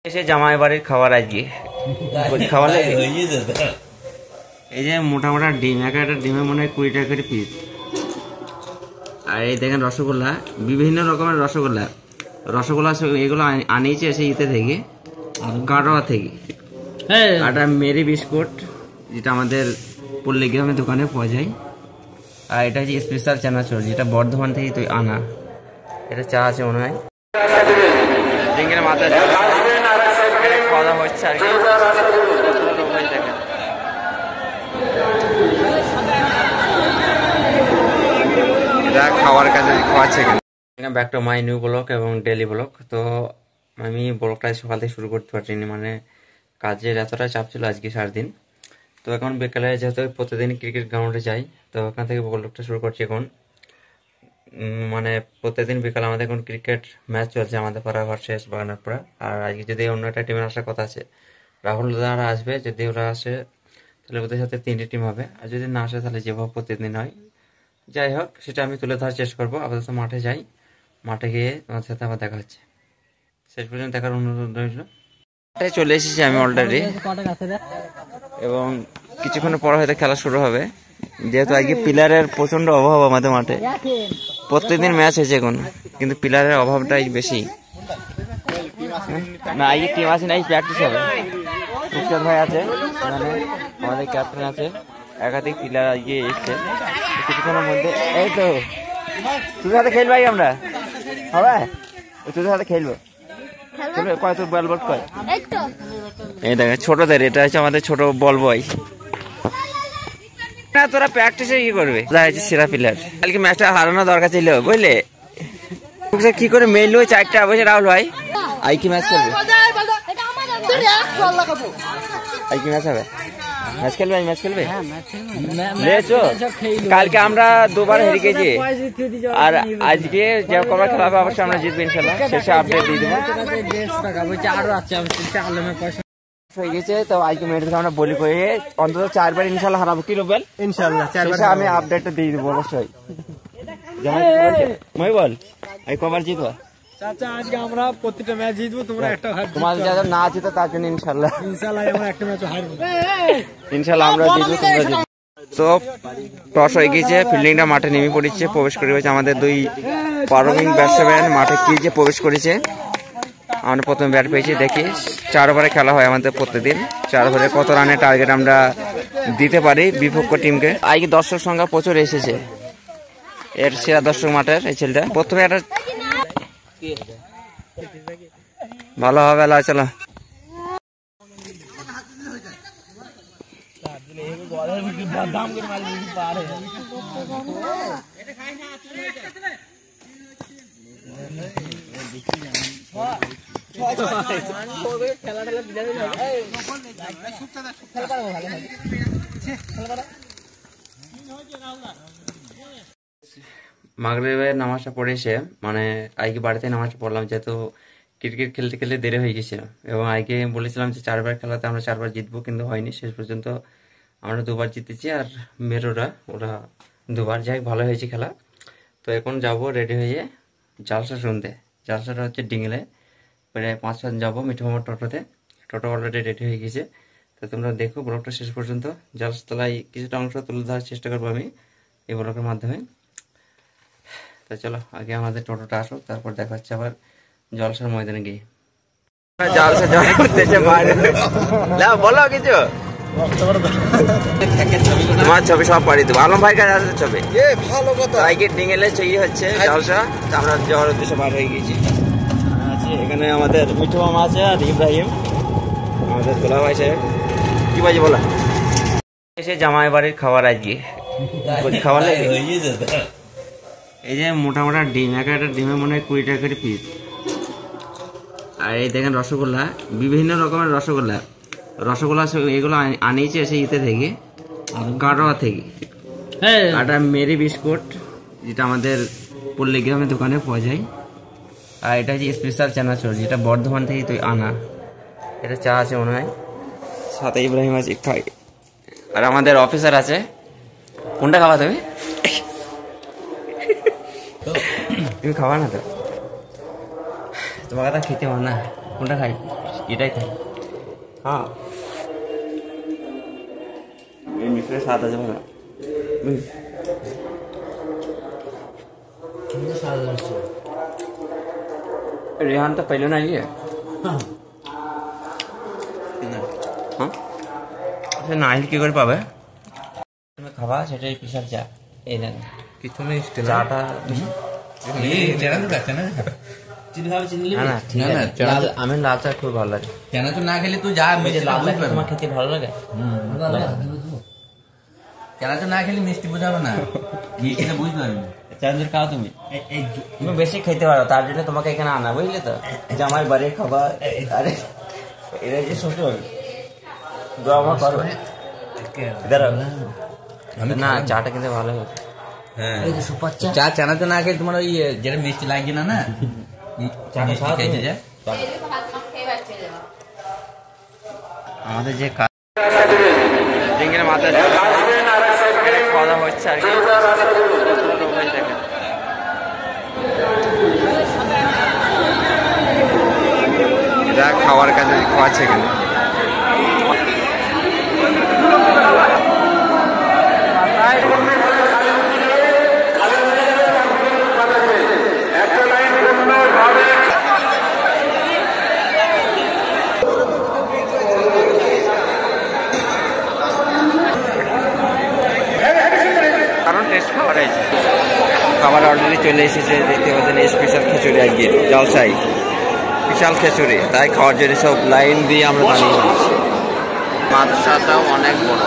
এসে জামাই বাড়ির খাবার আজকে খাওয়া লাগে। এই যে মোটা মোটা ডিম, একটা ডিমে মনে হয় 20 টাকা করে পিস। আর এই দেখেন রসগোল্লা, বিভিন্ন রকমের রসগোল্লা। রসগোল্লা এগুলো আনিয়েছে এসে ইতে থেকে, কাটোয়া থেকে। আর মেরি বিস্কুট, যেটা আমাদের পল্লী গ্রামের দোকানে পাওয়া যায়। আর এটা হচ্ছে স্পেশাল চানাচুর, যেটা বর্ধমান থেকে তুই আনা। এটা চা আছে মনে হয়, ডিঙ্গের মাথা খাওয়া দাওয়া হচ্ছে আর কি। খাওয়ার কাছে খাওয়াচ্ছে back to my new blog এবং ডেলি ব্লগ। তো আমি ব্লগটা সকাল থেকে শুরু করতে পারিনি, মানে কাজের এতটা চাপ ছিল আজকে সারাদিন। তো এখন বিকেলে যেহেতু প্রতিদিন ক্রিকেট গ্রাউন্ডে যাই, তো ওখান থেকে ব্লগটা শুরু করছি এখন। মানে প্রতিদিন বিকালে আমাদের এখন ক্রিকেট ম্যাচ চলছে, আমাদের পাড়া ভার্সেস বাগানারপাড়া। আর আজকে যদি অন্য একটা টিমের আসার কথা আছে, রাহুল দাদারা আসবে। যদি ওরা আসে তাহলে ওদের সাথে 3টে টিম হবে, আর যদি না আসে তাহলে যেভাবে প্রতিদিন হয়, যাই হোক সেটা আমি তুলে ধরার চেষ্টা করবো। আপাতত মাঠে যাই, মাঠে গিয়ে তোমার সাথে আবার দেখা হচ্ছে। শেষ পর্যন্ত দেখার অনুরোধ রইল। মাঠে চলে এসেছি আমি অলরেডি, এবং কিছুক্ষণ পর হয়তো খেলা শুরু হবে। যেহেতু আজকে প্লেয়ারের প্রচন্ড অভাব আমাদের মাঠে, প্রত্যেকদিন ম্যাচ হয়েছে এখন, কিন্তু প্লেয়ারের অভাবটাই বেশি। না আজকে টিম আছে না, প্র্যাকটিস হবে। সুখচাঁদ ভাই আছে, মানে আমাদের ক্যাপ্টেন আছে, একাধিক প্লেয়ার আজকে এসছে কিছুক্ষণের মধ্যে। এই তো তোদের সাথে খেলবো আমরা, হবে তোদের সাথে খেলবো। কয় তোর বল কয়? এই দেখেন ছোটদের, এটা হচ্ছে আমাদের ছোট বল বয়। না তোরা প্র্যাকটিসে কি করবে, সেরা প্লেয়ার। কালকে ম্যাচটা হারানো দরকার ছিল বুঝলে। কি করে মেইল 4টা বসে রাহুল ভাই আই কি ম্যাচ খেলবে, আই কি ম্যাচ হবে, ম্যাচ খেলবে, ম্যাচ খেলবে। কালকে আমরা 2বার হেরে গেছি, আর আজকে যে কবার খেলা হবে অবশ্যই আমরা জিতবো ইনশাল্লাহ। শেষে আপডেট দিয়ে দেবো। হয়ে গেছে তো আজকে মেয়েদের আমরা বলি করে অন্তত 4বার ইনশাল্লাহ হারাবো। কি রোবেল ইনশাল্লাহ 4বার আমি আপডেটটা দিয়ে দেবো অবশ্যই। মই বল এই কবার জিতবো চাচা, আজকে আমরা প্রত্যেকটা ম্যাচ জিতবো, তোমরা একটা হার। তোমাদের যারা না জিতো তার জন্য ইনশাল্লাহ আমরা একটা ম্যাচ হারবো ইনশাল্লাহ, আমরা জিতবো তোমরা জিতবো। তো টস হয়ে গিয়েছে, ফিল্ডিংটা মাঠে নেমে পড়েছে, প্রবেশ করে গেছে আমাদের 2 পারমিং ব্যাটসম্যান মাঠে কি যে প্রবেশ করেছে। আমরা প্রথম ব্যাট পেয়েছি, দেখি 4 ওভারে খেলা হয় আমাদের প্রতিদিন। 4 ওভারে কত রানের টার্গেট আমরা দিতে পারি বিপক্ষ টিমকে। আজকে দর্শক সংখ্যা প্রচুর এসেছে, এর সেরা দর্শক মাঠের এই ছেলেটা। প্রথমে একটা ভালো হবে, চলো মাগরিবের নামাজটা পড়েছে, মানে আজকে বাড়িতে নামাজটা পড়লাম, যেহেতু ক্রিকেট খেলতে খেলতে দেরি হয়ে গেছিল। এবং আজকে বলেছিলাম যে 4বার খেলাতে আমরা 4বার জিতবো, কিন্তু হয়নি। শেষ পর্যন্ত আমরা 2বার জিতেছি, আর মেরোরা ওরা 2বার। যাই ভালো হয়েছে খেলা। তো এখন যাব রেডি হয়ে জালসা শুনতে। জালসাটা হচ্ছে ডিঙ্গলে, প্রায় 5-7 যাবো মিঠু মামার টোটোতে। টোটো অলরেডি রেডি হয়ে গেছে। তো তোমরা দেখো ব্লগটা শেষ পর্যন্ত। জালসাতলায় কিছুটা অংশ তুলে ধরার চেষ্টা করবো আমি এই ব্লগের মাধ্যমে। তো চলো আগে আমাদের টোটোটা আসো, তারপর দেখা হচ্ছে আবার জলসার ময়দানে গিয়ে। জালসা বলো কিছু, তোমার ছবি সব পাড়ি দেবো। আলম ভাই কাছে আসলে ছবি আজকে ডিঙ্গেলে ছবি হচ্ছে জালসা। আমরা যাওয়ার উদ্দেশ্যে বার হয়ে গেছি। এখানে আমাদের মিঠু মামা আছে আর ইব্রাহিম, আমাদের গোলা ভাই সাহেব। কি বাজে বলা, এসে জামাই বাড়ির খাবার আজকে খাওয়া লাগে। এই যে মোটা মোটা ডিম, একটা ডিমে মনে হয় 20 টাকা করে পিস। আর এই দেখেন রসগোল্লা, বিভিন্ন রকমের রসগোল্লা। রসগোল্লা এগুলো আনিয়েছে এসে ইতে থেকে, কাটোয়া থেকে। আর মেরি বিস্কুট, যেটা আমাদের পল্লী গ্রামের দোকানে পাওয়া যায়। আর এটা হচ্ছে স্পেশাল চানাচুর, যেটা বর্ধমান থেকে তুই আনা। এটা চা আছে মনে হয়, সাথে ইব্রাহিম আছে খাই। আর আমাদের অফিসার আছে। কোনটা খাবা তুমি? তুমি খাবা না তো, তোমার কথা খেতে না, কোনটা খাই? এটাই খাই। হ্যাঁ এই মিষ্টির স্বাদ আছে ভালো। रेहान तो पहले ना ये নাইল কি করে পাবে? তুমি খাবা সেটাই বিশাল চা। এই না কিছু নেই চাটা আমি লাল চা খুব ভালো লাগে। কেন তো না খেলে তুই যা লাল চা তোমার খেতে ভালো লাগে? কেন তো না খেলে মিষ্টি বোঝাবে না, বুঝতে পারবি। চাঁদের খাও তুমি তুমি বেশি খেতে পারো, তার জন্য তোমাকে এখানে আনা, বুঝলে তো? জামাই বাড়ি খাবার। আরে এটা যে শ্বশুর দোয়া করো না, চাটা কিন্তু ভালো হয়েছে। হ্যাঁ চা চানা তো না খেলে তোমার ওই যেটা মিষ্টি লাগছে না না চাটা খাইছে যে আমাদের যে ডিঙ্গির মাথা খাওয়া দাওয়া হচ্ছে আর কি। এরা খাওয়ার কাজে খাওয়াচ্ছে এখানে। কারণ টেস্ট খাবার আছে, খাবার অলরেডি চলে এসেছে। দেখতে পাচ্ছেন স্পেশাল খিচুড়ি, আজকে জলসাই বিশাল খিচুড়ি, তাই খাওয়ার জন্য সব লাইন দিয়ে আমরা দাঁড়িয়ে। মাদ্রাসাটাও অনেক বড়।